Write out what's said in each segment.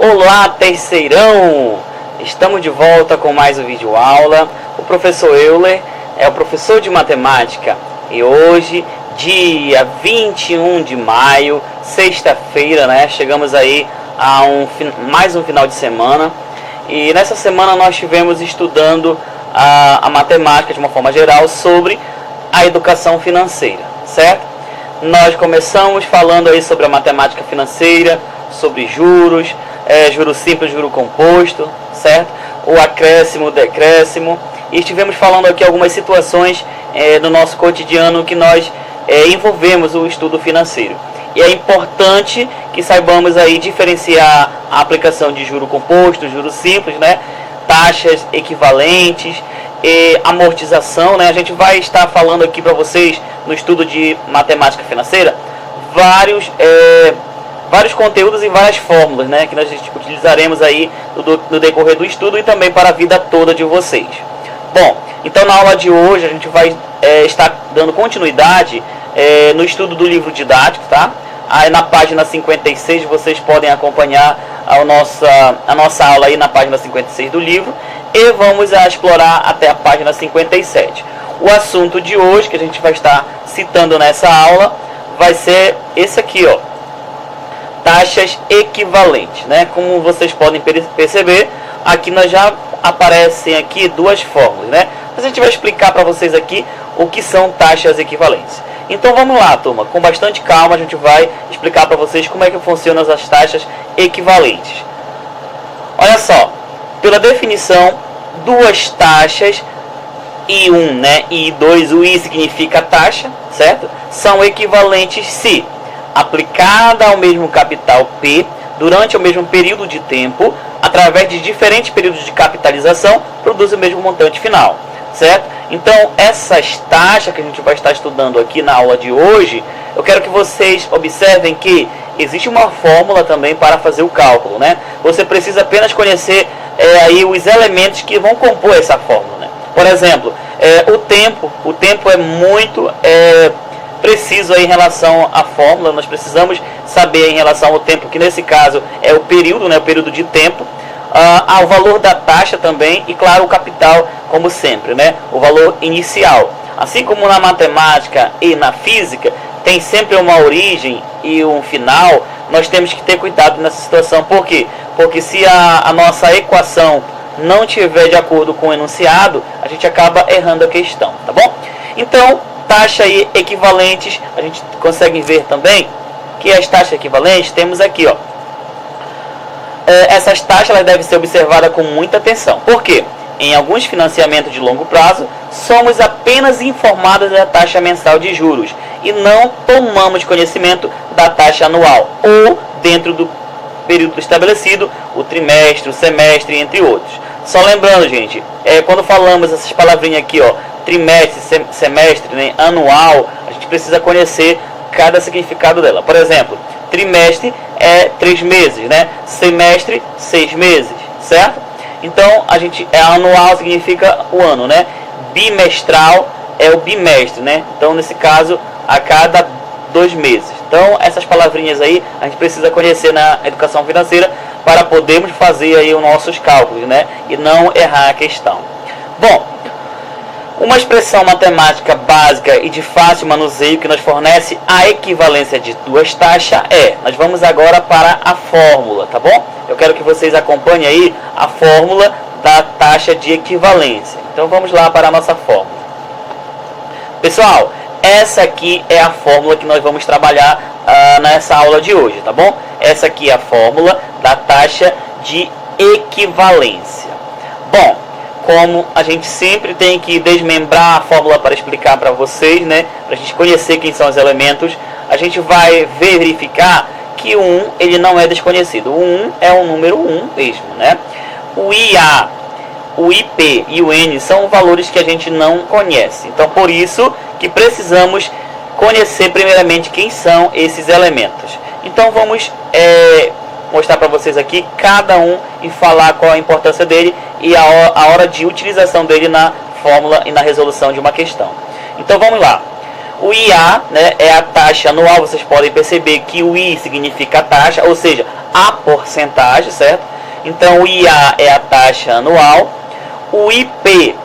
Olá, terceirão! Estamos de volta com mais um vídeo aula. O professor Euler é o professor de matemática e hoje, dia 21 de maio, sexta-feira, né? Chegamos aí a mais um final de semana e nessa semana nós estivemos estudando a matemática de uma forma geral sobre a educação financeira, certo? Nós começamos falando aí sobre a matemática financeira, sobre juros, juro simples, juro composto, certo? O acréscimo, o decréscimo. E estivemos falando aqui algumas situações no nosso cotidiano que nós envolvemos o estudo financeiro. E é importante que saibamos aí diferenciar a aplicação de juro composto, juro simples, né? Taxas equivalentes e amortização, né? A gente vai estar falando aqui para vocês no estudo de matemática financeira vários conteúdos e várias fórmulas, né, que nós utilizaremos aí no decorrer do estudo e também para a vida toda de vocês. Bom, então na aula de hoje a gente vai estar dando continuidade no estudo do livro didático, tá? Aí na página 56 vocês podem acompanhar a nossa aula aí na página 56 do livro e vamos explorar até a página 57. O assunto de hoje que a gente vai estar citando nessa aula vai ser esse aqui, ó. Taxas equivalentes, né? Como vocês podem perceber, aqui nós já aparecem aqui duas fórmulas, né? Mas a gente vai explicar para vocês aqui o que são taxas equivalentes. Então vamos lá, turma, com bastante calma a gente vai explicar para vocês como é que funcionam as taxas equivalentes. Olha só, pela definição, duas taxas I1, né, e I2, o I significa taxa, certo? São equivalentes se aplicada ao mesmo capital P durante o mesmo período de tempo, através de diferentes períodos de capitalização, produz o mesmo montante final, certo? Então, essas taxas que a gente vai estar estudando aqui na aula de hoje, eu quero que vocês observem que existe uma fórmula também para fazer o cálculo, né? Você precisa apenas conhecer aí os elementos que vão compor essa fórmula, né? Por exemplo, o tempo é muito preciso aí em relação à fórmula. Nós precisamos saber em relação ao tempo, que nesse caso é o período, né, o período de tempo, ao valor da taxa também e, claro, o capital, como sempre, né, o valor inicial. Assim como na matemática e na física tem sempre uma origem e um final, nós temos que ter cuidado nessa situação. Por quê? Porque se a nossa equação não estiver de acordo com o enunciado, a gente acaba errando a questão, tá bom? Então, taxa aí equivalentes, a gente consegue ver também que as taxas equivalentes temos aqui, ó. Essas taxas elas devem ser observadas com muita atenção. Por quê? Em alguns financiamentos de longo prazo, somos apenas informados da taxa mensal de juros e não tomamos conhecimento da taxa anual ou dentro do período estabelecido, o trimestre, o semestre, entre outros. Só lembrando, gente, quando falamos essas palavrinhas aqui, ó, trimestre, semestre, né, anual, a gente precisa conhecer cada significado dela. Por exemplo, trimestre é 3 meses, né? Semestre, 6 meses, certo? Então, anual significa o ano, né? Bimestral é o bimestre, né? Então, nesse caso, a cada 2 meses. Então, essas palavrinhas aí, a gente precisa conhecer na educação financeira para podermos fazer aí os nossos cálculos, né? E não errar a questão. Bom, uma expressão matemática básica e de fácil manuseio que nos fornece a equivalência de duas taxas nós vamos agora para a fórmula, tá bom? Eu quero que vocês acompanhem aí a fórmula da taxa de equivalência. Então vamos lá para a nossa fórmula. Pessoal, essa aqui é a fórmula que nós vamos trabalhar nessa aula de hoje, tá bom? Essa aqui é a fórmula da taxa de equivalência. Bom, como a gente sempre tem que desmembrar a fórmula para explicar para vocês, né, para a gente conhecer quem são os elementos, a gente vai verificar que o 1 ele não é desconhecido. O 1 é o número 1 mesmo, né? O IA, o IP e o N são valores que a gente não conhece. Então, por isso que precisamos conhecer primeiramente quem são esses elementos. Então, vamos mostrar para vocês aqui cada um e falar qual a importância dele e a hora de utilização dele na fórmula e na resolução de uma questão. Então vamos lá. O IA, né, é a taxa anual. Vocês podem perceber que o I significa taxa, ou seja, a porcentagem, certo? Então o IA é a taxa anual, o IP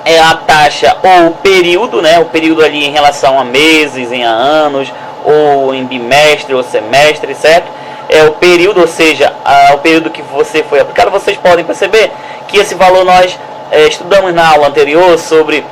é a taxa ou o período, né? O período ali em relação a meses, em anos, ou em bimestre ou semestre, certo? É o período, ou seja, o período que você foi aplicado. Vocês podem perceber que esse valor nós estudamos na aula anterior sobre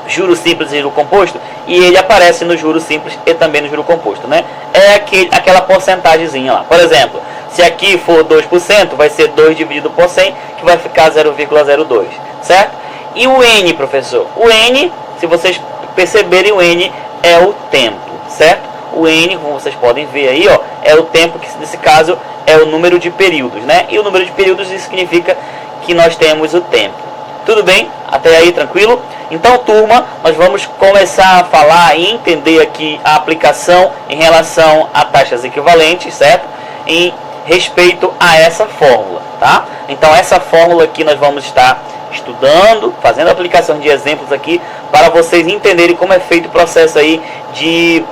juros simples e juro composto, e ele aparece no juro simples e também no juro composto, né? É aquela porcentagemzinha lá. Por exemplo, se aqui for 2%, vai ser 2 dividido por 100, que vai ficar 0,02, certo? E o N, professor? O N, se vocês perceberem, o N é o tempo, certo? O N, como vocês podem ver aí, ó, é o tempo, que nesse caso é o número de períodos, né? E o número de períodos significa que nós temos o tempo. Tudo bem? Até aí, tranquilo? Então, turma, nós vamos começar a falar e entender aqui a aplicação em relação a taxas equivalentes, certo? Em respeito a essa fórmula, tá? Então, essa fórmula aqui nós vamos estar estudando, fazendo aplicação de exemplos aqui, para vocês entenderem como é feito o processo aí de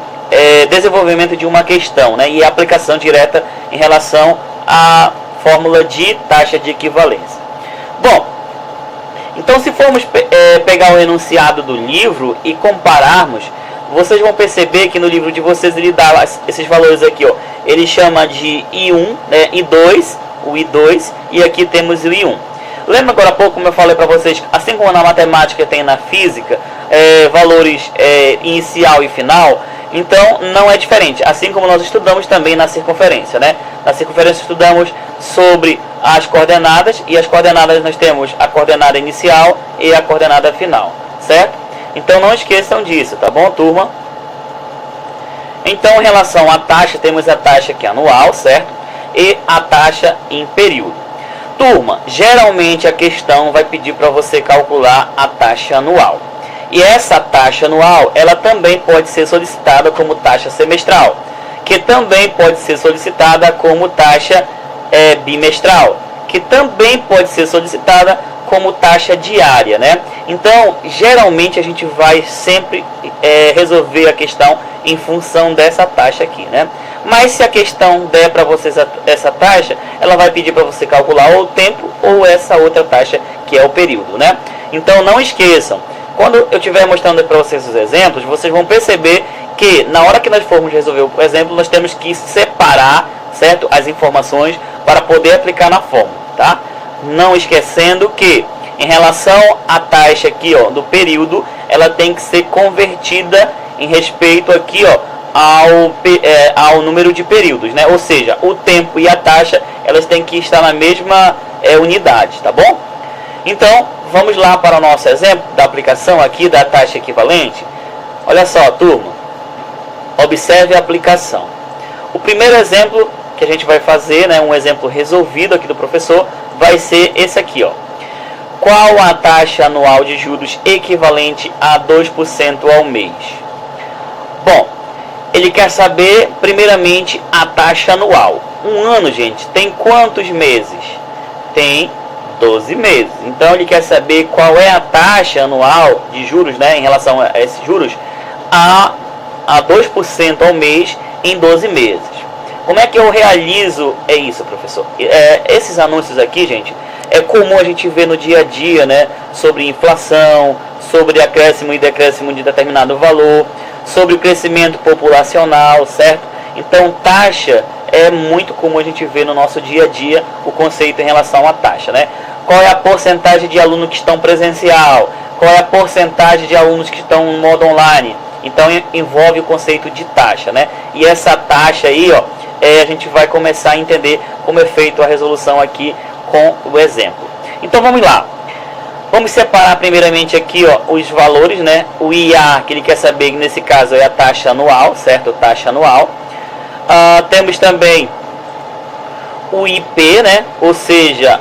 desenvolvimento de uma questão, né? E a aplicação direta em relação à fórmula de taxa de equivalência. Bom, então se formos pegar o enunciado do livro e compararmos, vocês vão perceber que no livro de vocês ele dá esses valores aqui, ó. Ele chama de I1, né, I2, o I2, e aqui temos o I1. Lembra agora há pouco, como eu falei para vocês, assim como na matemática tem na física, valores inicial e final, então não é diferente, assim como nós estudamos também na circunferência, né? Na circunferência estudamos sobre as coordenadas, e as coordenadas nós temos a coordenada inicial e a coordenada final, certo? Então não esqueçam disso, tá bom, turma? Então, em relação à taxa, temos a taxa aqui anual, certo? E a taxa em período. Turma, geralmente a questão vai pedir para você calcular a taxa anual. E essa taxa anual, ela também pode ser solicitada como taxa semestral, que também pode ser solicitada como taxa bimestral, que também pode ser solicitada como taxa diária, né? Então, geralmente a gente vai sempre resolver a questão em função dessa taxa aqui, né? Mas se a questão der para vocês essa taxa, ela vai pedir para você calcular ou o tempo ou essa outra taxa, que é o período, né? Então, não esqueçam, quando eu estiver mostrando para vocês os exemplos, vocês vão perceber que na hora que nós formos resolver o exemplo, nós temos que separar, certo, as informações para poder aplicar na fórmula, tá? Não esquecendo que em relação à taxa aqui, ó, do período, ela tem que ser convertida em respeito aqui, ó, ao número de períodos, né? Ou seja, o tempo e a taxa, elas têm que estar na mesma unidade, tá bom? Então, vamos lá para o nosso exemplo da aplicação aqui da taxa equivalente. Olha só, turma, observe a aplicação. O primeiro exemplo que a gente vai fazer, né, um exemplo resolvido aqui do professor, vai ser esse aqui, ó. Qual a taxa anual de juros equivalente a 2% ao mês? Bom, ele quer saber, primeiramente, a taxa anual. Um ano, gente, tem quantos meses? Tem 12 meses. Então, ele quer saber qual é a taxa anual de juros, né, em relação a esses juros, a 2% ao mês em 12 meses. Como é que eu realizo isso, professor? Esses anúncios aqui, gente, é comum a gente ver no dia a dia, né? Sobre inflação, sobre acréscimo e decréscimo de determinado valor, sobre o crescimento populacional, certo? Então, taxa é muito comum a gente ver no nosso dia a dia o conceito em relação à taxa, né? Qual é a porcentagem de alunos que estão presencial? Qual é a porcentagem de alunos que estão no modo online? Então, envolve o conceito de taxa, né? E essa taxa aí, ó, a gente vai começar a entender como é feita a resolução aqui com o exemplo. Então vamos lá. Vamos separar primeiramente aqui, ó, os valores, né? O IA, que ele quer saber, que nesse caso é a taxa anual, certo? Taxa anual. Temos também o IP, né? Ou seja,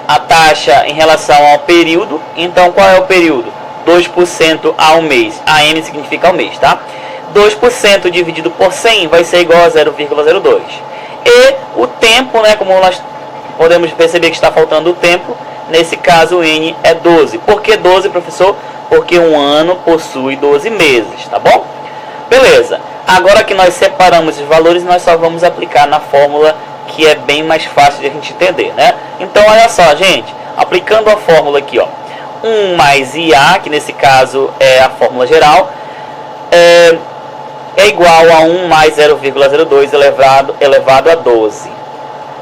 a taxa em relação ao período. Então qual é o período? 2% ao mês. AM significa ao mês, tá? 2% dividido por 100 vai ser igual a 0,02. E o tempo, né, como nós podemos perceber que está faltando o tempo, nesse caso o N é 12. Por que 12, professor? Porque um ano possui 12 meses, tá bom? Beleza. Agora que nós separamos os valores, nós só vamos aplicar na fórmula que é bem mais fácil de a gente entender, né? Então, olha só, gente. Aplicando a fórmula aqui, ó. 1 mais IA, que nesse caso é a fórmula geral, é igual a 1 mais 0,02 elevado a 12.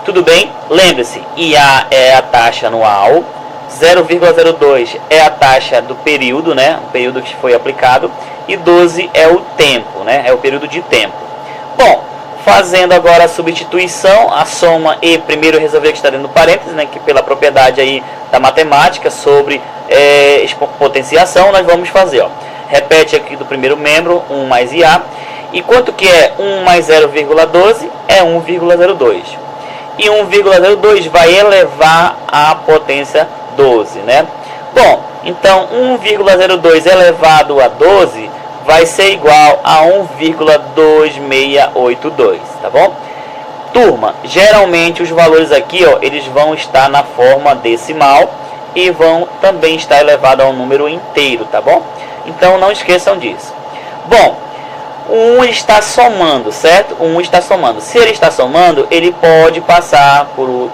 Tudo bem? Lembre-se, IA é a taxa anual, 0,02 é a taxa do período, né? O período que foi aplicado, e 12 é o tempo, né? É o período de tempo. Bom, fazendo agora a substituição, a soma e primeiro resolver que está dentro do parênteses, né? Que pela propriedade aí da matemática sobre potenciação, nós vamos fazer, ó. Repete aqui do primeiro membro, 1 mais IA. E quanto que é 1 mais 0,12? É 1,02. E 1,02 vai elevar a potência 12, né? Bom, então 1,02 elevado a 12 vai ser igual a 1,2682, tá bom? Turma, geralmente os valores aqui, ó, eles vão estar na forma decimal e vão também estar elevado a um número inteiro, tá bom? Então não esqueçam disso. Bom, o 1 está somando, certo? O 1 está somando. Se ele está somando, ele pode passar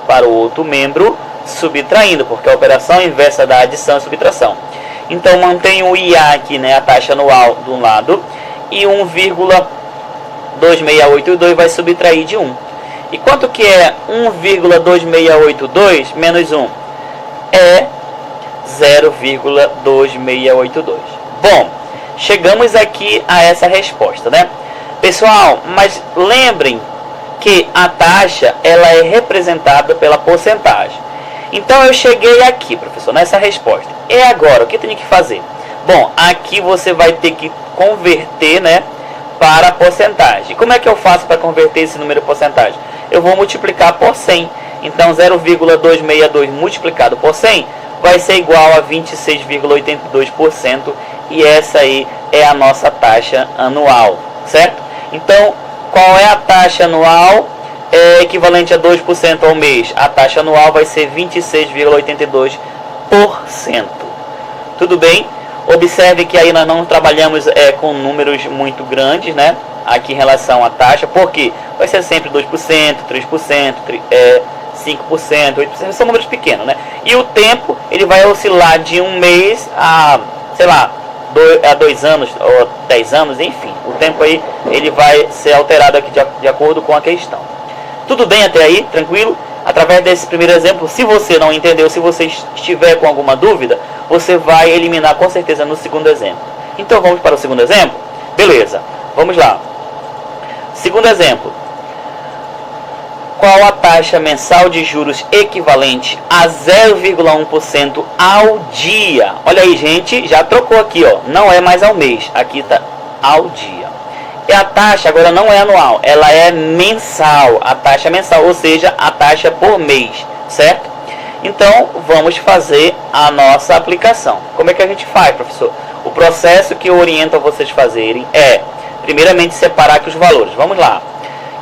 para o outro membro subtraindo, porque a operação inversa da adição e subtração. Então mantém o IA aqui, né, a taxa anual de um lado, e 1,2682 vai subtrair de 1. E quanto que é 1,2682 menos 1? É 0,2682. Bom, chegamos aqui a essa resposta, né? Pessoal, mas lembrem que a taxa ela é representada pela porcentagem. Então eu cheguei aqui, professor, nessa resposta. E agora, o que eu tenho que fazer? Bom, aqui você vai ter que converter, né, para a porcentagem. Como é que eu faço para converter esse número em porcentagem? Eu vou multiplicar por 100. Então 0,262 multiplicado por 100 vai ser igual a 26,82%. E essa aí é a nossa taxa anual, certo? Então, qual é a taxa anual? É equivalente a 2% ao mês. A taxa anual vai ser 26,82%. Tudo bem? Observe que aí nós não trabalhamos com números muito grandes, né? Aqui em relação à taxa, porque vai ser sempre 2%, 3%, 5%, 8%, são números pequenos, né? E o tempo, ele vai oscilar de um mês a, sei lá, 2 anos ou 10 anos, enfim. O tempo aí, ele vai ser alterado aqui de acordo com a questão. Tudo bem até aí? Tranquilo? Através desse primeiro exemplo, se você não entendeu, se você estiver com alguma dúvida, você vai eliminar com certeza no segundo exemplo. Então vamos para o segundo exemplo? Beleza, vamos lá. Segundo exemplo. Qual a taxa mensal de juros equivalente a 0,1% ao dia? Olha aí, gente, já trocou aqui, ó. Não é mais ao mês, aqui está ao dia. E a taxa agora não é anual, ela é mensal. A taxa mensal, ou seja, a taxa por mês, certo? Então, vamos fazer a nossa aplicação. Como é que a gente faz, professor? O processo que eu oriento a vocês fazerem é, primeiramente, separar aqui os valores. Vamos lá.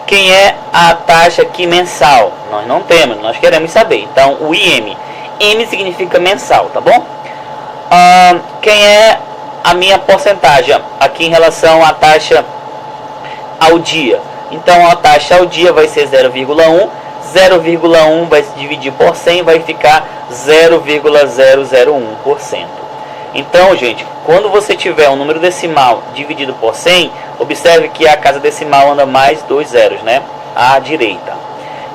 Quem é a taxa aqui mensal? Nós não temos, nós queremos saber. Então, o IM. M significa mensal, tá bom? Quem é a minha porcentagem aqui em relação à taxa ao dia? Então, a taxa ao dia vai ser 0,1. 0,1 vai se dividir por 100, vai ficar 0,001%. Então, gente, quando você tiver um número decimal dividido por 100, observe que a casa decimal anda mais 2 zeros, né? À direita.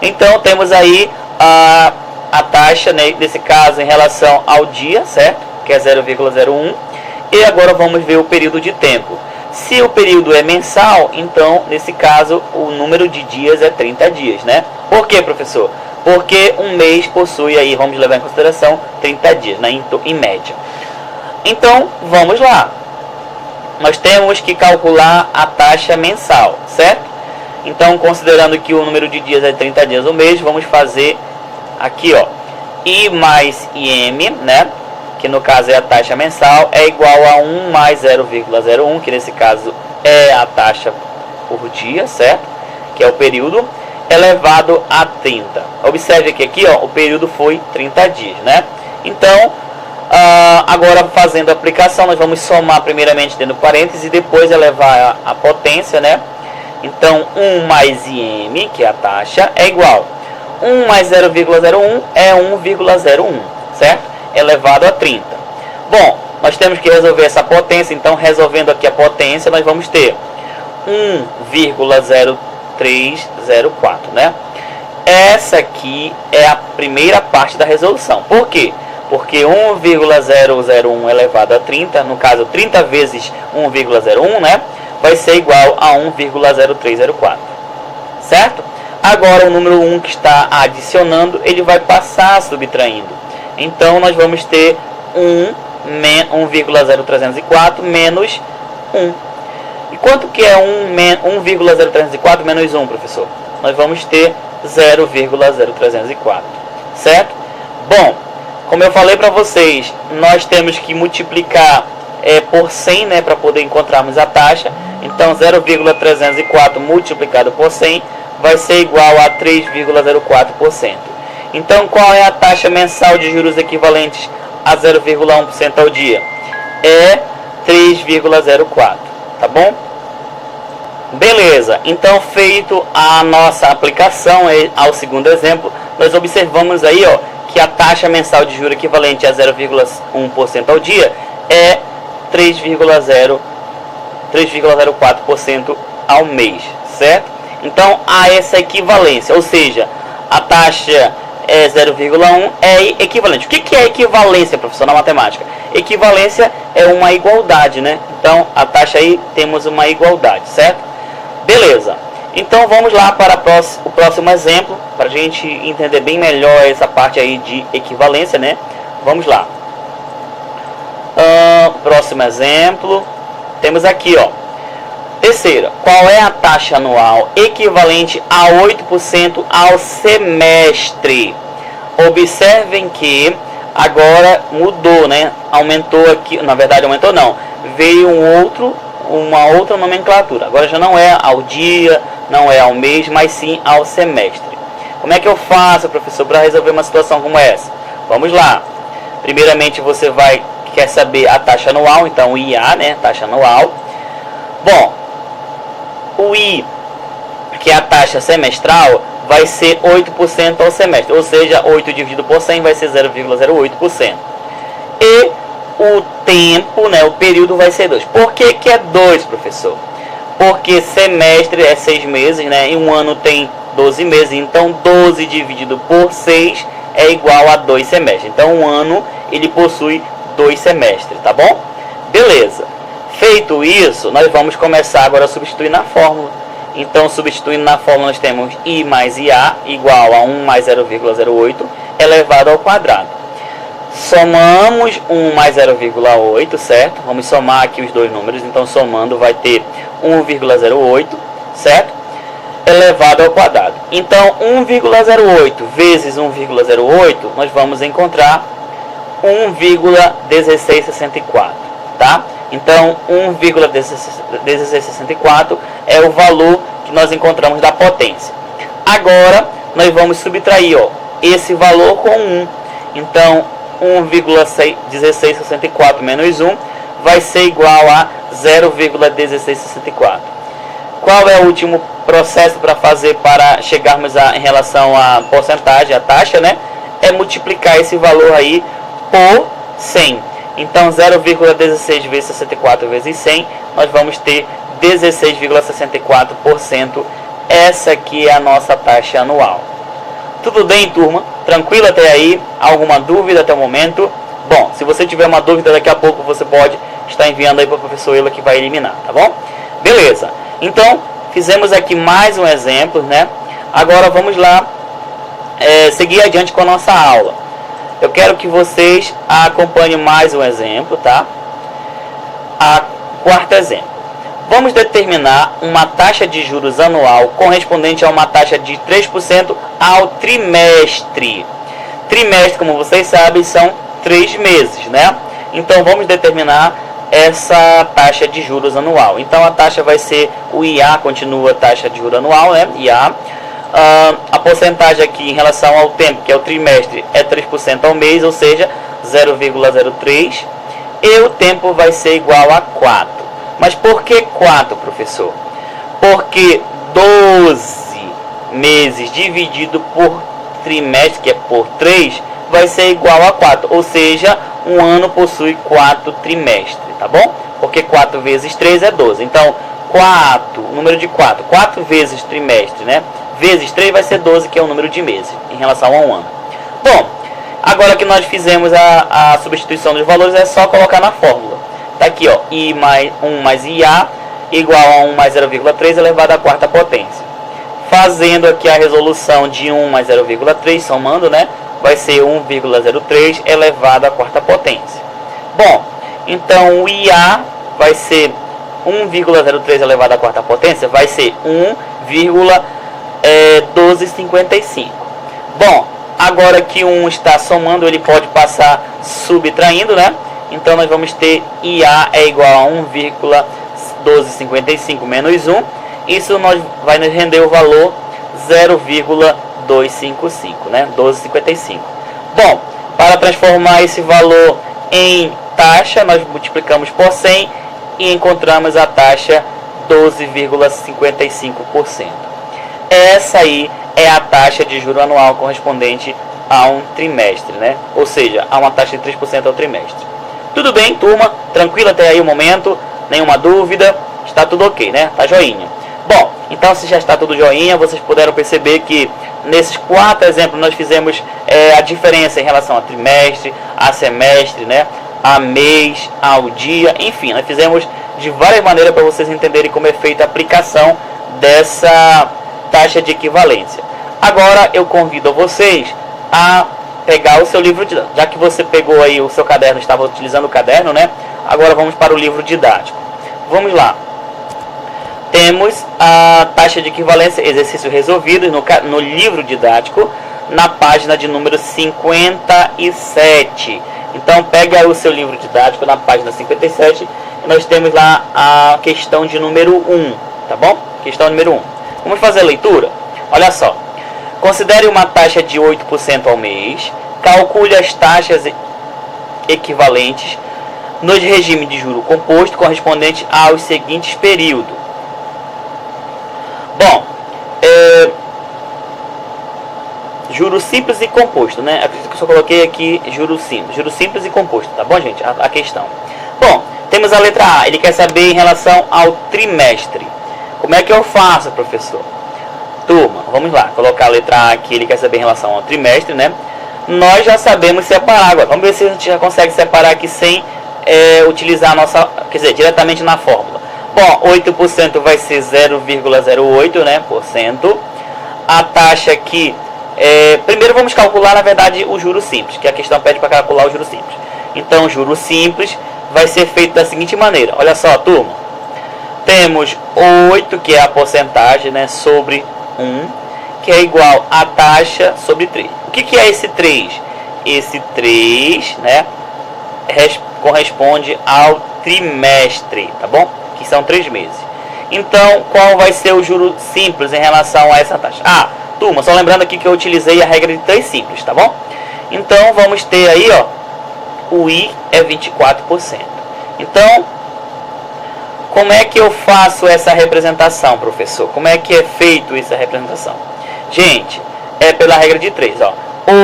Então, temos aí a taxa, né, nesse caso, em relação ao dia, certo? Que é 0,01. E agora vamos ver o período de tempo. Se o período é mensal, então, nesse caso, o número de dias é 30 dias, né? Por quê, professor? Porque um mês possui aí, vamos levar em consideração, 30 dias, né, em média. Então, vamos lá. Nós temos que calcular a taxa mensal, certo? Então, considerando que o número de dias é 30 dias no mês, vamos fazer aqui, ó, I mais IM, né? Que no caso é a taxa mensal, é igual a 1 mais 0,01, que nesse caso é a taxa por dia, certo? Que é o período, elevado a 30. Observe que aqui, ó, o período foi 30 dias, né? Então, Agora, fazendo a aplicação, nós vamos somar primeiramente dentro do parênteses e depois elevar a potência, né? Então, 1 mais IM, que é a taxa, é igual. 1 mais 0,01 é 1,01, certo? Elevado a 30. Bom, nós temos que resolver essa potência, então, resolvendo aqui a potência, nós vamos ter 1,0304, né? Essa aqui é a primeira parte da resolução. Por quê? Porque 1,001 elevado a 30, no caso 30 vezes 1,01, né, vai ser igual a 1,0304, certo? Agora o número 1 que está adicionando, ele vai passar subtraindo. Então nós vamos ter 1,0304 menos 1. E quanto que é 1,0304 menos 1, professor? Nós vamos ter 0,0304, certo? Bom, como eu falei para vocês, nós temos que multiplicar por 100, né, para poder encontrarmos a taxa. Então 0,304 multiplicado por 100 vai ser igual a 3,04%. Então qual é a taxa mensal de juros equivalentes a 0,1% ao dia? É 3,04, tá bom? Beleza, então feito a nossa aplicação ao segundo exemplo, nós observamos aí, ó, que a taxa mensal de juros equivalente a 0,1% ao dia é 3,04% ao mês, certo? Então há essa equivalência, ou seja, a taxa é 0,1 é equivalente. O que é equivalência, professor, na matemática? Equivalência é uma igualdade, né? Então a taxa aí temos uma igualdade, certo? Beleza. Então vamos lá para o próximo exemplo, para a gente entender bem melhor essa parte aí de equivalência, né? Vamos lá. Próximo exemplo, temos aqui, ó. Terceira, qual é a taxa anual equivalente a 8% ao semestre? Observem que agora mudou, né? Aumentou aqui, na verdade aumentou não, veio uma outra nomenclatura. Agora já não é ao dia, não é ao mês, mas sim ao semestre. Como é que eu faço, professor, para resolver uma situação como essa? Vamos lá. Primeiramente você quer saber a taxa anual, então o IA, né, taxa anual. Bom, o I, que é a taxa semestral, vai ser 8% ao semestre, ou seja, 8 dividido por 100 vai ser 0,08%. E o tempo, né, o período vai ser 2. Por que que é 2, professor? Porque semestre é 6 meses, né, e um ano tem 12 meses, então 12 dividido por 6 é igual a 2 semestres. Então um ano ele possui 2 semestres, tá bom? Beleza. Feito isso, nós vamos começar agora a substituir na fórmula. Então, substituindo na fórmula, nós temos I mais IA igual a 1 mais 0,08 elevado ao quadrado. Somamos 1 mais 0,8, certo? Vamos somar aqui os dois números, então somando vai ter 1,08, certo? Elevado ao quadrado. Então, 1,08 vezes 1,08, nós vamos encontrar 1,1664, tá? Então, 1,1664 é o valor que nós encontramos da potência. Agora, nós vamos subtrair, ó, esse valor com 1. Então, 1,1664 menos 1 vai ser igual a 0,1664. Qual é o último processo para fazer para chegarmos em relação à porcentagem, a taxa, né? É multiplicar esse valor aí por 100. Então 0,16 vezes 64 vezes 100, nós vamos ter 16,64%. Essa aqui é a nossa taxa anual. Tudo bem, turma? Tranquilo até aí? Alguma dúvida até o momento? Bom, se você tiver uma dúvida, daqui a pouco você pode estar enviando aí para o professor Ela que vai eliminar, tá bom? Beleza. Então, fizemos aqui mais um exemplo, né? Agora vamos lá seguir adiante com a nossa aula. Eu quero que vocês acompanhem mais um exemplo, tá? Quarto exemplo. Vamos determinar uma taxa de juros anual correspondente a uma taxa de 3% ao trimestre. Trimestre, como vocês sabem, são 3 meses, né? Então, vamos determinar essa taxa de juros anual. Então, a taxa vai ser o IA, continua a taxa de juros anual, né? IA. A porcentagem aqui em relação ao tempo, que é o trimestre, é 3% ao mês, ou seja, 0,03 e o tempo vai ser igual a 4. Mas por que 4, professor? Porque 12 meses dividido por trimestre, que é por 3, vai ser igual a 4. Ou seja, um ano possui 4 trimestres, tá bom? Porque 4 vezes 3 é 12. Então, 4, o número de 4, 4 vezes trimestre, né? Vezes 3 vai ser 12, que é o número de meses, em relação a um ano. Bom, agora que nós fizemos a substituição dos valores, é só colocar na fórmula. Tá aqui, ó, I mais 1 mais IA igual a 1 mais 0,3 elevado à quarta potência. Fazendo aqui a resolução de 1 mais 0,3, somando, né? Vai ser 1,03 elevado à quarta potência. Bom, então o IA vai ser 1,03 elevado à quarta potência, vai ser 1,1255. Bom, agora que 1 está somando, ele pode passar subtraindo, né? Então nós vamos ter IA é igual a 1,1255 menos 1. Isso vai nos render o valor 0,255, né? 12,55. Bom, para transformar esse valor em taxa, nós multiplicamos por 100 e encontramos a taxa 12,55%. Essa aí é a taxa de juro anual correspondente a um trimestre, né? Ou seja, a uma taxa de 3% ao trimestre. Tudo bem, turma? Tranquilo até aí o momento? Nenhuma dúvida? Está tudo ok, né? Tá joinha. Bom, então se já está tudo joinha, vocês puderam perceber que nesses 4 exemplos nós fizemos a diferença em relação a trimestre, a semestre, né? A mês, ao dia, enfim, nós fizemos de várias maneiras para vocês entenderem como é feita a aplicação dessa taxa de equivalência. Agora eu convido vocês a pegar o seu livro didático. Já que você pegou aí o seu caderno, estava utilizando o caderno, né? Agora vamos para o livro didático. Vamos lá. Temos a taxa de equivalência, exercícios resolvidos no livro didático, na página de número 57. Então pegue aí o seu livro didático na página 57 e nós temos lá a questão de número 1, tá bom? Questão número 1. Vamos fazer a leitura? Olha só. Considere uma taxa de 8% ao mês. Calcule as taxas equivalentes no regime de juro composto correspondente aos seguintes períodos. Bom, juro simples e composto, né? Acredito que eu só coloquei aqui juro simples e composto, tá bom, gente? A questão. Bom, temos a letra A. Ele quer saber em relação ao trimestre. Como é que eu faço, professor? Turma, vamos lá, colocar a letra A aqui. Ele quer saber em relação ao trimestre, né? Nós já sabemos separar agora. Vamos ver se a gente já consegue separar aqui sem utilizar a nossa, quer dizer, diretamente na fórmula. Bom, 8% vai ser 0,08, né, por cento. A taxa aqui, primeiro vamos calcular, na verdade, o juro simples, que a questão pede para calcular o juro simples. Então, o juro simples vai ser feito da seguinte maneira. Olha só, turma. Temos 8, que é a porcentagem, né, sobre 1, que é igual a taxa sobre 3. O que é esse 3? Esse 3, né, corresponde ao trimestre, tá bom? Que são 3 meses. Então, qual vai ser o juro simples em relação a essa taxa? Ah, turma, só lembrando aqui que eu utilizei a regra de 3 simples, tá bom? Então, vamos ter aí, ó, o I é 24%. Então, como é que eu faço essa representação, professor? Como é que é feito essa representação? Gente, é pela regra de 3, ó.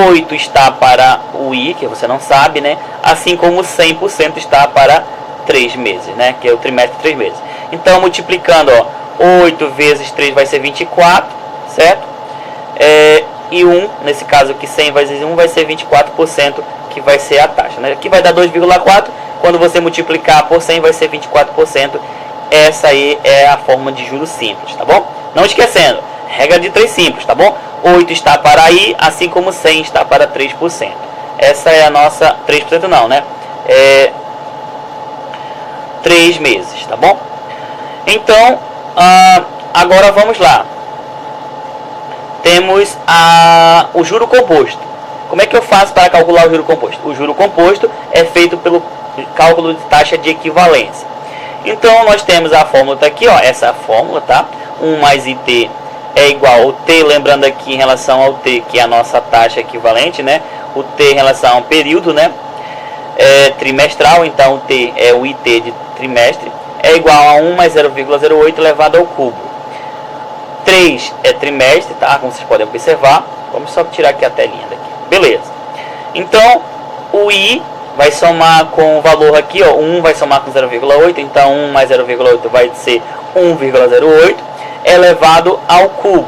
8 está para o I, que você não sabe, né? Assim como 100% está para 3 meses, né? Que é o trimestre de 3 meses. Então, multiplicando, ó, 8 vezes 3 vai ser 24, certo? E 1, nesse caso aqui, 100 vezes 1 vai ser 24%, que vai ser a taxa, né? Aqui vai dar 2,4, quando você multiplicar por 100 vai ser 24%. Essa aí é a forma de juros simples, tá bom? Não esquecendo, regra de 3 simples, tá bom? 8 está para I, assim como 100 está para 3%. Essa é a nossa... 3% não, né? 3 meses, tá bom? Então, agora vamos lá. Temos o juro composto. Como é que eu faço para calcular o juro composto? O juro composto é feito pelo cálculo de taxa de equivalência. Então, nós temos a fórmula, tá aqui, ó, essa fórmula, tá? 1 mais IT é igual ao T, lembrando aqui em relação ao T, que é a nossa taxa equivalente, né? O T em relação ao período, né? trimestral, então T é o IT de trimestre, é igual a 1 mais 0,08 elevado ao cubo. 3 é trimestre, tá? Como vocês podem observar. Vamos só tirar aqui a telinha daqui. Beleza. Então, o I vai somar com o valor aqui, ó, 1 vai somar com 0,8, então 1 mais 0,8 vai ser 1,08 elevado ao cubo.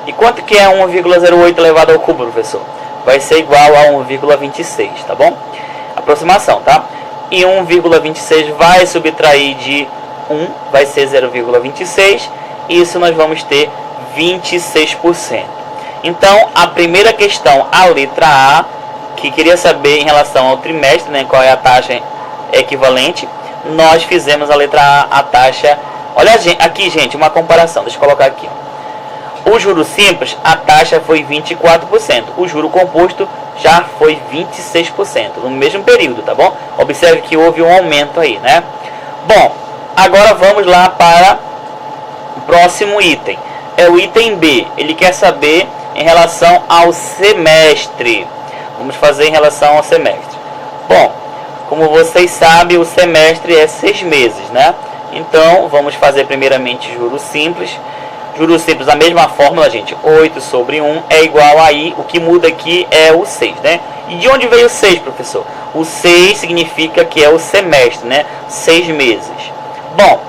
E quanto que é 1,08 elevado ao cubo, professor? Vai ser igual a 1,26, tá bom? Aproximação, tá? E 1,26 vai subtrair de 1, vai ser 0,26. Isso nós vamos ter 26%. Então, a primeira questão, a letra A, que queria saber em relação ao trimestre, né, qual é a taxa equivalente, nós fizemos a letra A, a taxa. Olha aqui, gente, uma comparação. Deixa eu colocar aqui. O juro simples, a taxa foi 24%. O juro composto já foi 26%, no mesmo período, tá bom? Observe que houve um aumento aí, né? Bom, agora vamos lá para o próximo item. É o item B. Ele quer saber em relação ao semestre. Vamos fazer em relação ao semestre. Bom, como vocês sabem, o semestre é 6 meses, né? Então, vamos fazer primeiramente juros simples. Juros simples, a mesma fórmula, gente. 8 sobre 1 é igual a I. O que muda aqui é o 6, né? E de onde veio o 6, professor? O 6 significa que é o semestre, né? 6 meses. Bom,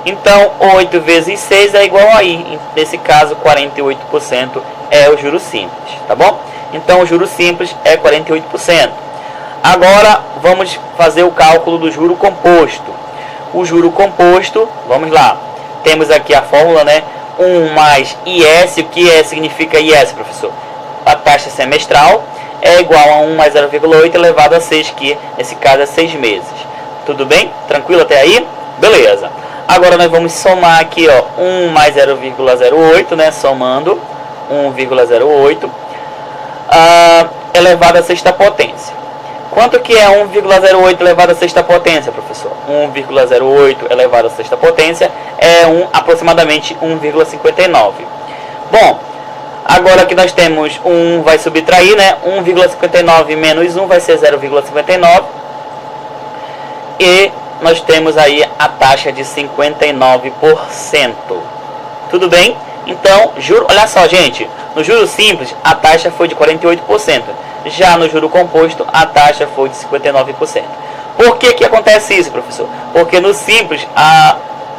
então 8 vezes 6 é igual a I. Nesse caso, 48% é o juro simples, tá bom? Então, o juro simples é 48%. Agora, vamos fazer o cálculo do juro composto. O juro composto, vamos lá. Temos aqui a fórmula, né? 1 mais IS. O que significa IS, professor? A taxa semestral é igual a 1 mais 0,8 elevado a 6, que nesse caso é 6 meses. Tudo bem? Tranquilo até aí? Beleza. Agora nós vamos somar aqui, ó, 1 mais 0,08, né? Somando 1,08 elevado à sexta potência. Quanto que é 1,08 elevado à sexta potência, professor? 1,08 elevado à sexta potência é aproximadamente 1,59. Bom, agora que nós temos 1 vai subtrair, né? 1,59 menos 1 vai ser 0,59. E nós temos aí a taxa de 59%. Tudo bem? Então, olha só, gente. No juro simples, a taxa foi de 48%. Já no juro composto, a taxa foi de 59%. Por que acontece isso, professor? Porque no simples,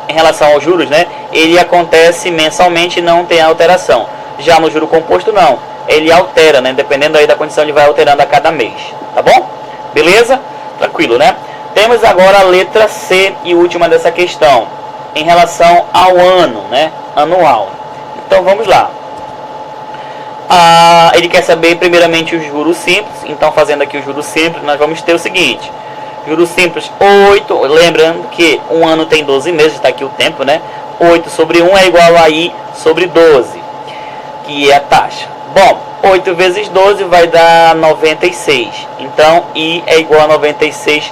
em relação aos juros, né, ele acontece mensalmente e não tem alteração. Já no juro composto, não. Ele altera, né? Dependendo aí da condição, ele vai alterando a cada mês. Tá bom? Beleza? Tranquilo, né? Temos agora a letra C e última dessa questão. Em relação ao ano, né? Anual. Então, vamos lá. Ele quer saber primeiramente os juros simples. Então, fazendo aqui o juros simples, nós vamos ter o seguinte: juros simples 8, lembrando que um ano tem 12 meses, está aqui o tempo, né? 8 sobre 1 é igual a I sobre 12, que é a taxa. Bom, 8 vezes 12 vai dar 96. Então, I é igual a 96%.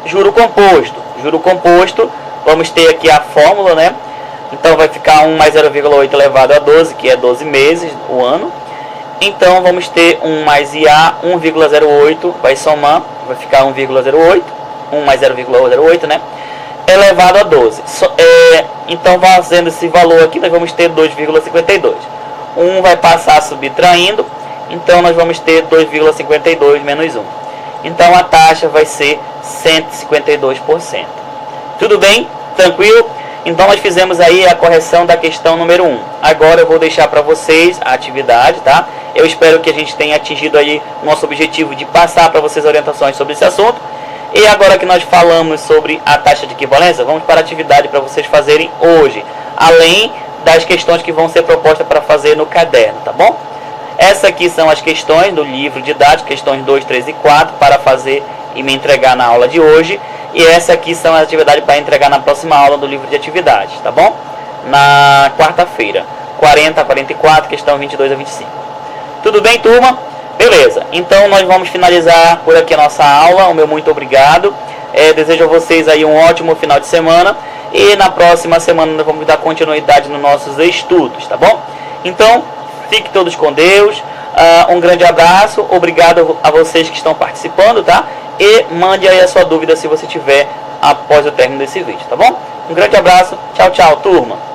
Juro composto. Juro composto, vamos ter aqui a fórmula, né? Então vai ficar 1 mais 0,8 elevado a 12, que é 12 meses, o ano. Então vamos ter 1 mais IA, 1,08, vai somar, vai ficar 1,08, 1 mais 0,08, né? Elevado a 12. Então fazendo esse valor aqui, nós vamos ter 2,52. 1 vai passar subtraindo, então nós vamos ter 2,52 menos 1. Então a taxa vai ser 152%. Tudo bem? Tranquilo? Então nós fizemos aí a correção da questão número 1. Agora eu vou deixar para vocês a atividade, tá? Eu espero que a gente tenha atingido aí o nosso objetivo de passar para vocês orientações sobre esse assunto. E agora que nós falamos sobre a taxa de equivalência, vamos para a atividade para vocês fazerem hoje, além das questões que vão ser propostas para fazer no caderno, tá bom? Essas aqui são as questões do livro didático, questões 2, 3 e 4, para fazer e me entregar na aula de hoje. E essa aqui são as atividades para entregar na próxima aula do livro de atividades, tá bom? Na quarta-feira, 40 a 44, questão 22 a 25. Tudo bem, turma? Beleza. Então nós vamos finalizar por aqui a nossa aula. O meu muito obrigado. Desejo a vocês aí um ótimo final de semana. E na próxima semana nós vamos dar continuidade nos nossos estudos, tá bom? Então, fiquem todos com Deus. Um grande abraço, obrigado a vocês que estão participando, tá? E mande aí a sua dúvida se você tiver após o término desse vídeo, tá bom? Um grande abraço, tchau, tchau, turma!